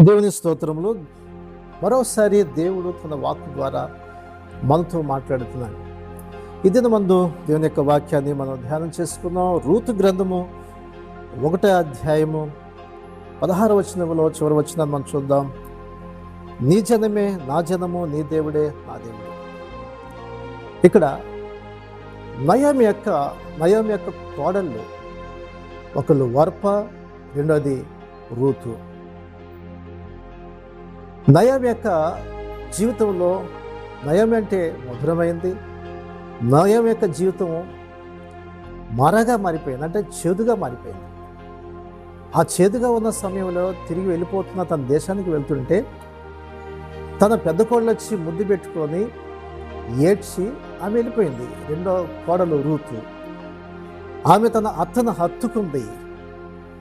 దేవుని స్తోత్రములు. మరోసారి దేవుడు తన వాక్కు ద్వారా మనతో మాట్లాడుతున్నాడు. ఈ దినమందు దేవుని యొక్క వాక్యాన్ని మనం ధ్యానం చేసుకున్నాం. రూతు గ్రంథము 1వ అధ్యాయము 16వ వచనంలో చివరి వచనాన్ని మనం చూద్దాం. నీ జనమే నా జనము, నీ దేవుడే నా దేవుడు. ఇక్కడ నయోమి యొక్క కోడళ్ళు, ఒకళ్ళు వర్ప, రెండోది రూతు. నయోమి యొక్క జీవితంలో నయోమి అంటే మధురమైంది. నయోమి యొక్క జీవితం మరగా మారిపోయింది, అంటే చేదుగా మారిపోయింది. ఆ చేదుగా ఉన్న సమయంలో తిరిగి వెళ్ళిపోతున్న తన దేశానికి వెళ్తుంటే తన పెద్ద కోడలు వచ్చి ముద్దు పెట్టుకొని ఏడ్చి ఆమె వెళ్ళిపోయింది. రెండో కోడలు రూతు, ఆమె తన అత్తను హత్తుకుంది.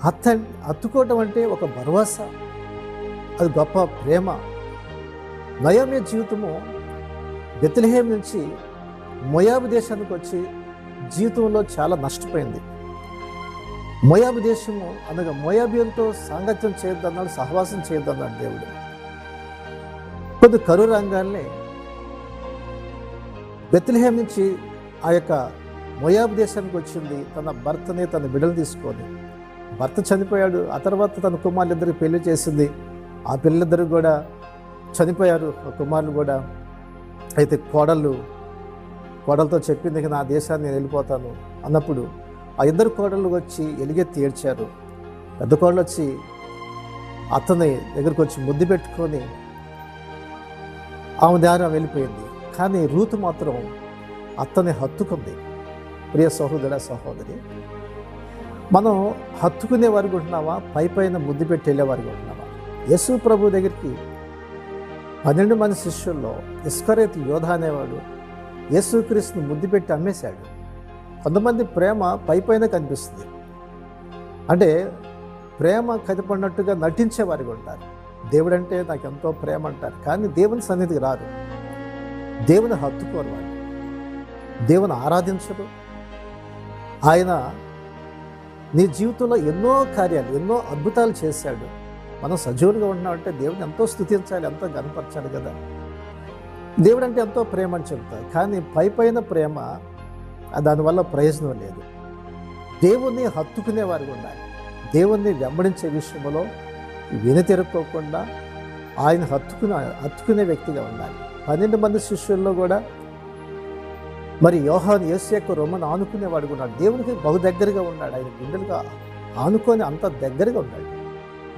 హత్తుకోవటం అంటే ఒక భరోసా, అది గొప్ప ప్రేమ. నయోమి జీవితము బెత్లెహేం నుంచి మోయాబు దేశానికి వచ్చి జీవితంలో చాలా నష్టపోయింది. మోయాబు దేశము అనగా మోయాబీయులతో సాంగత్యం చేయొద్దన్నాడు, సహవాసం చేయొద్దన్నాడు దేవుడు. కొద్ది కరువు రంగాల్ని బెత్లెహేం నుంచి ఆ యొక్క మోయాబు దేశానికి వచ్చింది. తన భర్తని, తన బిడ్డలు తీసుకొని, భర్త చనిపోయాడు. ఆ తర్వాత తన కుమారులిద్దరికి పెళ్లి చేసింది. ఆ పిల్లలిద్దరు కూడా చనిపోయారు, ఆ కుమారులు కూడా. అయితే కోడలతో చెప్పింది, నా దేశాన్ని నేను వెళ్ళిపోతాను అన్నప్పుడు ఆ ఇద్దరు కోడళ్ళు వచ్చి ఎలుగెత్తి ఏడ్చారు. పెద్ద కోడలు వచ్చి అతని దగ్గరికి వచ్చి ముద్దు పెట్టుకొని ఆమె దారి వెళ్ళిపోయింది. కానీ రూతు మాత్రం అతన్ని హత్తుకుంది. ప్రియ సహోదర, సహోదరి, మనం హత్తుకునే వారికి ఉంటున్నావా, పైన ముద్దు పెట్టి వెళ్ళేవారికి ఉంటున్నావా? యేసు ప్రభు దగ్గరికి 12 మంది శిష్యుల్లో ఇస్కరేతు యోధ అనేవాడు యేసుక్రీస్తుని ముద్దు పెట్టి అమ్మేశాడు. కొంతమంది ప్రేమ పైన కనిపిస్తుంది, అంటే ప్రేమ కనపడినట్టుగా నటించే వారికి ఉంటారు. దేవుడంటే నాకు ఎంతో ప్రేమ అంటారు, కానీ దేవుని సన్నిధికి రారు. దేవుని హత్తుకోరు, వాళ్ళు దేవుని ఆరాధించరు. ఆయన నీ జీవితంలో ఎన్నో కార్యాలు, ఎన్నో అద్భుతాలు చేశాడు. మనం సజీవులుగా ఉన్నామంటే దేవుని ఎంతో స్తుతించాలి, ఎంతో గనపరచాలి కదా. దేవుడు అంటే ఎంతో ప్రేమ అని చెప్తారు, కానీ పైన ప్రేమ దానివల్ల ప్రయోజనం లేదు. దేవుణ్ణి హత్తుకునే వారికి ఉండాలి. దేవుణ్ణి వెంబడించే విషయంలో వెనుతిరక్కోకుండా ఆయన హత్తుకునే వ్యక్తిగా ఉండాలి. 12 మంది శిష్యుల్లో కూడా మరి యోహాను యేసు యొక్క రొమ్మను ఆనుకునేవాడు ఉన్నాడు. దేవునికి బహు దగ్గరగా ఉన్నాడు. ఆయన బిడ్డలుగా ఆనుకొని అంత దగ్గరగా ఉన్నాడు.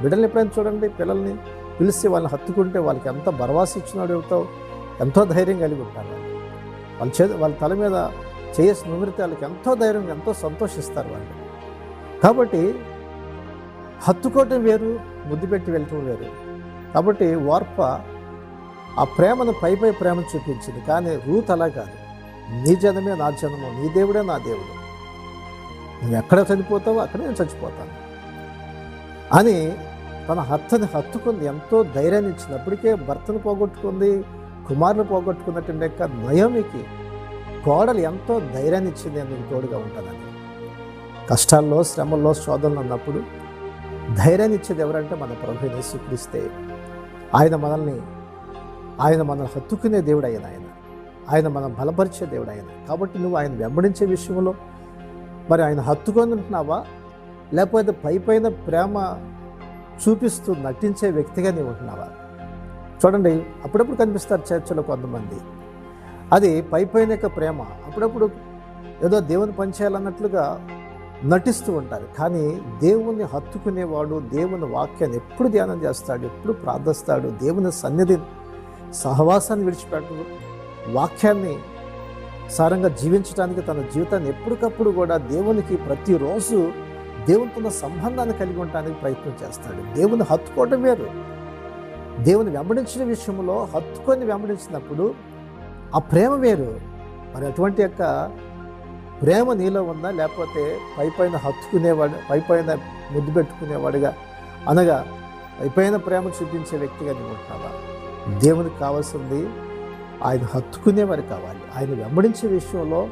బిడ్డలు ఎప్పుడైనా చూడండి, పిల్లల్ని పిలిచి వాళ్ళని హత్తుకుంటే వాళ్ళకి ఎంత భరవాసి ఇచ్చినాడు, ఎంతో ధైర్యం కలిగి ఉంటారు. వాళ్ళ తల మీద చేసి నిమిరితే వాళ్ళకి ఎంతో ధైర్యం, ఎంతో సంతోషిస్తారు వాళ్ళు. కాబట్టి హత్తుకోవటం వేరు, ముద్దు పెట్టి వెళ్ళటం వేరు. కాబట్టి వార్ప ఆ ప్రేమను పై ప్రేమను చూపించింది, కానీ రూత్ అలా కాదు. నీ జనమే నా జనము, నీ దేవుడే నా దేవుడు, నువ్వు ఎక్కడ చనిపోతావో అక్కడే నేను చచ్చిపోతాను అని తన హత్తుకుంది. ఎంతో ధైర్యాన్ని ఇచ్చింది. అప్పటికే భర్తను పోగొట్టుకుంది, కుమారుని పోగొట్టుకున్నట్టు నయోమికి కోడలు ఎంతో ధైర్యాన్ని ఇచ్చింది. నేను తోడుగా ఉంటానని. కష్టాల్లో, శ్రమల్లో, శోధనలు ఉన్నప్పుడు ధైర్యాన్ని ఇచ్చేది ఎవరంటే మన ప్రభు యేసుక్రీస్తే. ఆయన మనల్ని హత్తుకునే దేవుడు ఆయన మనం బలపరిచే దేవుడు ఆయన. కాబట్టి నువ్వు ఆయన వెంబడించే విషయంలో మరి ఆయన హత్తుకొని ఉంటున్నావా, లేకపోతే పైన ప్రేమ చూపిస్తూ నటించే వ్యక్తిగా నీవు ఉంటున్నావా? చూడండి, అప్పుడప్పుడు కనిపిస్తారు చర్చలో కొంతమంది, అది పైన యొక్క ప్రేమ. అప్పుడప్పుడు ఏదో దేవుని పని చేయాలన్నట్లుగా నటిస్తూ ఉంటారు. కానీ దేవుణ్ణి హత్తుకునేవాడు దేవుని వాక్యాన్ని ఎప్పుడు ధ్యానం చేస్తాడు, ఎప్పుడు ప్రార్థిస్తాడు, దేవుని సన్నిధి సహవాసాన్ని విడిచిపెట్టడు, వాక్యాన్ని సారంగా జీవించడానికి తన జీవితాన్ని ఎప్పటికప్పుడు కూడా దేవునికి ప్రతిరోజు దేవునితో సంబంధాన్ని కలిగి ఉండడానికి ప్రయత్నం చేస్తాడు. దేవుని హత్తుకోవడం వేరు. దేవుని వెంబడించిన విషయంలో హత్తుకొని వెంబడించినప్పుడు ఆ ప్రేమ వేరు. మరి అటువంటి యొక్క ప్రేమ నీలో ఉందా, లేకపోతే పైన హత్తుకునేవాడు, పైన ముద్దు పెట్టుకునేవాడుగా, అనగా పైన ప్రేమ చూపించే వ్యక్తిగా నీవు ఉంటున్నావా? దేవునికి కావాల్సింది ఆయన హత్తుకునేవారు కావాలి. ఆయన వెంబడించే విషయంలో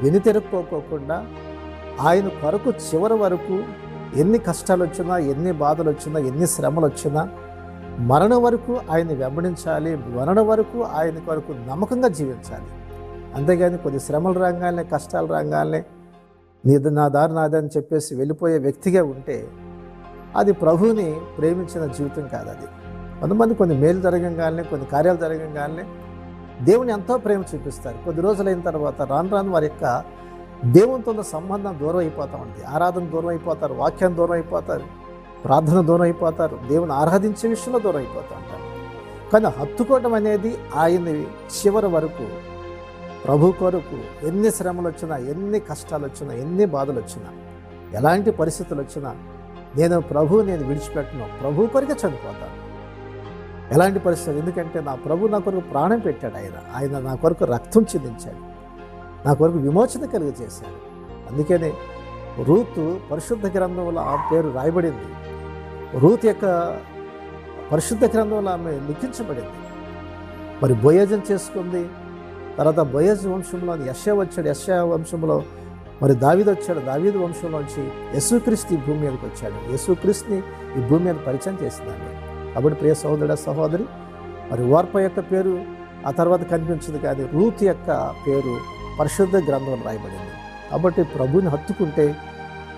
వెనుతిరక్కోకుండా ఆయన కొరకు చివరి వరకు ఎన్ని కష్టాలు వచ్చినా, ఎన్ని బాధలు వచ్చినా, ఎన్ని శ్రమలు వచ్చినా మరణం వరకు ఆయన్ని వెంబడించాలి, మరణం వరకు ఆయన కొరకు నమ్మకంగా జీవించాలి. అంతేగాని కొద్ది శ్రమలు రాగానే, కష్టాలు రాగానే నీది నా దారి నాది అని చెప్పేసి వెళ్ళిపోయే వ్యక్తిగా ఉంటే అది ప్రభువుని ప్రేమించిన జీవితం కాదు. అది కొంతమంది కొన్ని మేలు జరగంగానే, కొన్ని కార్యాలు జరగంగానే దేవుని ఎంతో ప్రేమ చూపిస్తారు. కొద్ది రోజులైన తర్వాత రాను రాను వారి యొక్క దేవునితో ఉన్న సంబంధం దూరం అయిపోతూ ఉంటుంది. ఆరాధన దూరం అయిపోతారు, వాక్యం దూరం అయిపోతారు, ప్రార్థన దూరం అయిపోతారు, దేవుని ఆరాధించే విషయంలో దూరం అయిపోతూ ఉంటారు. కానీ హత్తుకోవడం అనేది ఆయన్ని చివరి వరకు ప్రభు కొరకు ఎన్ని శ్రమలు వచ్చినా, ఎన్ని కష్టాలు వచ్చినా, ఎన్ని బాధలు వచ్చినా, ఎలాంటి పరిస్థితులు వచ్చినా నేను విడిచిపెట్టను, ప్రభు కొరకే చనిపోతాను. ఎలాంటి పరిస్థితులు, ఎందుకంటే నా ప్రభు నా కొరకు ప్రాణం పెట్టాడు. ఆయన నా కొరకు రక్తం చిందించాడు, నా కొరకు విమోచన కలిగజేశాడు. అందుకనే రూతు పరిశుద్ధ గ్రంథంలో ఆ పేరు రాయబడింది. రూతు యొక్క పరిశుద్ధ గ్రంథంలో ఆమె లిఖించబడింది. మరి బోయజం చేసుకుంది. తర్వాత బోయజ్ వంశంలో యెషయా వచ్చాడు, యెషయా వంశంలో మరి దావీదు వచ్చాడు, దావీదు వంశంలోంచి యేసుక్రీస్తు ఈ భూమి మీదకి వచ్చాడు. యేసుక్రీస్తుని ఈ భూమి మీద పరిచయం చేసిందండి. కాబట్టి ప్రియ సహోదరుడ సహోదరి, మరి ఓర్ప యొక్క పేరు ఆ తర్వాత కనిపించింది, కానీ రూతు యొక్క పేరు పరిశుద్ధ గ్రంథంలో రాయబడింది. కాబట్టి ప్రభుని హత్తుకుంటే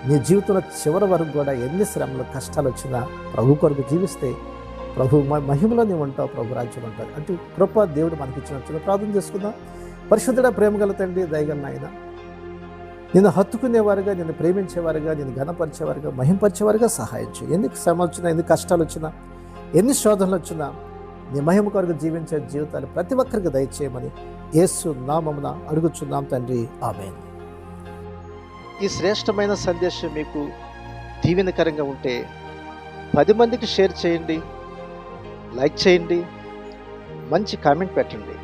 నీ జీవితంలో చివరి వరకు కూడా ఎన్ని శ్రమలు కష్టాలు వచ్చినా ప్రభు కొరకు జీవిస్తే ప్రభు మహిమలో నీవు ఉంటావు, ప్రభు రాజ్యం ఉంటావు. అంటే కృప దేవుడు మనకి ఇచ్చిన ప్రార్థన చేసుకుందాం. పరిశుద్ధుడ, ప్రేమగల తండ్రి, దయగల నాయన, నిన్ను హత్తుకునేవారుగా, నిన్ను ప్రేమించేవారుగా, నిన్ను ఘనపరిచేవారుగా, మహింపరిచేవారుగా సహాయం చేయి. ఎన్ని శ్రమ వచ్చినా, ఎన్ని కష్టాలు వచ్చినా, ఎన్ని శోధనలు వచ్చినా నీ మహిమ కొరకు జీవించే జీవితాలు ప్రతి ఒక్కరికి దయచేయమని యేసు నామమున అడుగుచున్నాం తండ్రి, ఆమేన్. ఈ శ్రేష్టమైన సందేశం మీకు దీవెనకరంగా ఉంటే 10 మందికి షేర్ చేయండి, లైక్ చేయండి, మంచి కామెంట్ పెట్టండి.